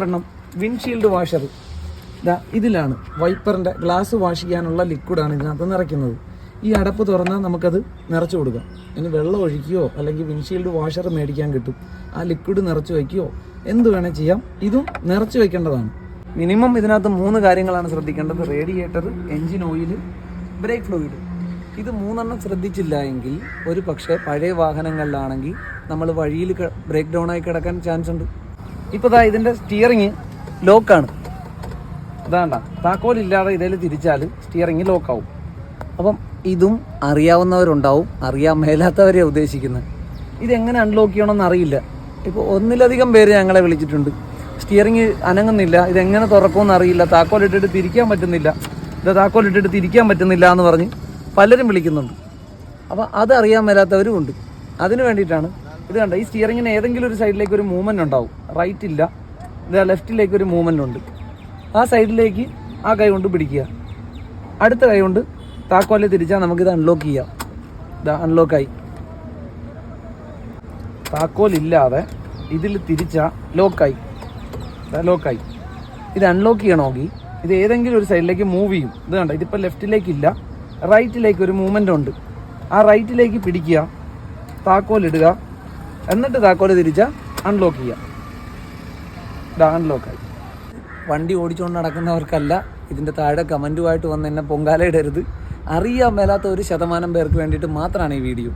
കാരണം windshield washer ഇതിലാണ് വൈപ്പറിൻ്റെ glass wash ചെയ്യാനുള്ള ലിക്വിഡാണ് ഇതിനകത്ത് നിറയ്ക്കുന്നത്. ഈ അടപ്പ് തുറന്നാൽ നമുക്കത് നിറച്ച് കൊടുക്കാം. ഇനി വെള്ളം ഒഴിക്കുകയോ അല്ലെങ്കിൽ വിൻഷീൽഡ് വാഷർ മേടിക്കാൻ കിട്ടും, ആ ലിക്വിഡ് നിറച്ച് വയ്ക്കുകയോ എന്ത് വേണേൽ ചെയ്യാം. ഇതും നിറച്ച് വയ്ക്കേണ്ടതാണ്. മിനിമം ഇതിനകത്ത് 3 കാര്യങ്ങളാണ് ശ്രദ്ധിക്കേണ്ടത്: radiator, engine oil, brake fluid. ഇത് 3 ശ്രദ്ധിച്ചില്ല എങ്കിൽ ഒരു പക്ഷേ പഴയ വാഹനങ്ങളിലാണെങ്കിൽ നമ്മൾ വഴിയിൽ ബ്രേക്ക് ഡൗൺ ആയി കിടക്കാൻ ചാൻസ് ഉണ്ട്. ഇപ്പോൾ ഇതിൻ്റെ സ്റ്റിയറിങ് ലോക്കാണ്. ഇതാണ്ട താക്കോലില്ലാതെ ഇതിൽ തിരിച്ചാൽ സ്റ്റിയറിങ് ലോക്കാവും. അപ്പം ഇതും അറിയാവുന്നവരുണ്ടാവും, അറിയാൻ മേലാത്തവരെ ഉദ്ദേശിക്കുന്നത്. ഇതെങ്ങനെ അൺലോക്ക് ചെയ്യണമെന്ന് അറിയില്ല. ഇപ്പോൾ 1-ലധികം പേര് ഞങ്ങളെ വിളിച്ചിട്ടുണ്ട്. സ്റ്റിയറിങ് അനങ്ങുന്നില്ല, ഇതെങ്ങനെ തുറക്കുമെന്ന് അറിയില്ല, താക്കോലിട്ടിട്ട് തിരിക്കാൻ പറ്റുന്നില്ല, താക്കോലിട്ടിട്ട് തിരിക്കാൻ പറ്റുന്നില്ല എന്ന് പറഞ്ഞ് പലരും വിളിക്കുന്നുണ്ട്. അപ്പോൾ അതറിയാൻ മേലാത്തവരും ഉണ്ട്. അതിന് വേണ്ടിയിട്ടാണ് ഇത്. കണ്ട, ഈ സ്റ്റിയറിങ്ങിന് ഏതെങ്കിലും ഒരു സൈഡിലേക്ക് ഒരു മൂവ്മെൻറ്റ് ഉണ്ടാവും. റൈറ്റ് ഇല്ല, ലെഫ്റ്റിലേക്ക് ഒരു മൂവ്മെൻറ്റ് ഉണ്ട്. ആ സൈഡിലേക്ക് ആ കൈ കൊണ്ട് പിടിക്കുക, അടുത്ത കൈ കൊണ്ട് താക്കോലെ തിരിച്ചാൽ നമുക്കിത് അൺലോക്ക് ചെയ്യാം. ഇതാ അൺലോക്കായി. താക്കോലില്ലാതെ ഇതിൽ തിരിച്ചാൽ ലോക്കായി. ലോക്കായി. ഇത് അൺലോക്ക് ചെയ്യണമെങ്കിൽ ഇത് ഏതെങ്കിലും ഒരു സൈഡിലേക്ക് മൂവ് ചെയ്യും. ഇത് കണ്ട, ഇതിപ്പോൾ ലെഫ്റ്റിലേക്കില്ല, റൈറ്റിലേക്ക് ഒരു മൂവ്മെൻ്റ് ഉണ്ട്. ആ റൈറ്റിലേക്ക് പിടിക്കുക, താക്കോലിടുക, എന്നിട്ട് താക്കോല് തിരിച്ചാൽ അൺലോക്ക് ചെയ്യുക. ഇതാ അൺലോക്കായി. വണ്ടി ഓടിച്ചുകൊണ്ട് നടക്കുന്നവർക്കല്ല, ഇതിൻ്റെ താഴെ കമൻറ്റുമായിട്ട് വന്ന് എന്നെ പൊങ്കാലയിടരുത്. അറിയാൻ മേലാത്ത 1% പേർക്ക് വേണ്ടിയിട്ട് മാത്രമാണ് ഈ വീഡിയോ.